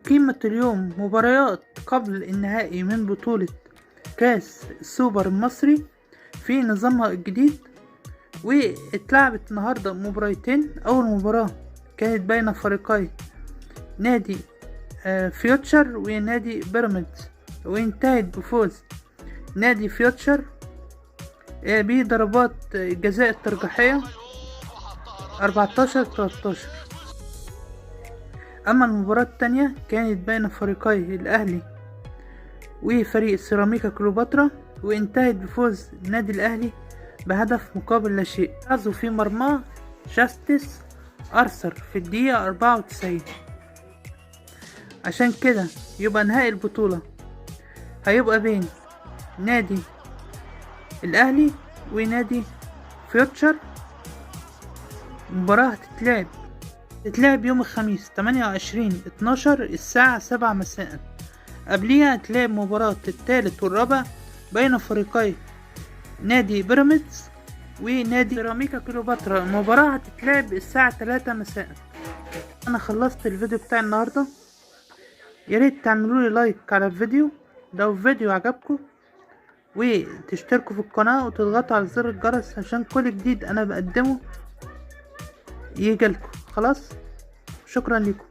أقيمت اليوم مباريات قبل النهائي من بطولة كاس السوبر المصري في نظامها الجديد، واتلعبت النهاردة مباريتين. أول مباراة كانت بين فريقي نادي فيوتشر ونادي بيراميدز، وانتهت بفوز نادي فيوتشر بضربات الجزاء الترجيحية 14-13. أما المباراة التانية كانت بين فريقي الأهلي وفريق سيراميكا كليوباترا، وانتهت بفوز النادي الأهلي بهدف مقابل لا شيء. فازوا في مرمى جاستس أرثر في الدقيقة 94. عشان كده يبقى نهائي البطولة هيبقى بين نادي الأهلي ونادي فيوتشر. المباراة هتتلعب يوم الخميس 28/12 الساعة 7 مساء. قبليها هتلعب مباراة الثالث والرابع بين فريقي نادي بيراميدز ونادي سيراميكا كليوباترا. المباراة هتتلعب الساعة 3 مساء. أنا خلصت الفيديو بتاع النهاردة، ياريت تعملولي لايك على الفيديو لو الفيديو عجبكم، وتشتركوا في القناة وتضغطوا على زر الجرس عشان كل جديد أنا بقدمه يجيلكوا. خلاص، شكرا لكم.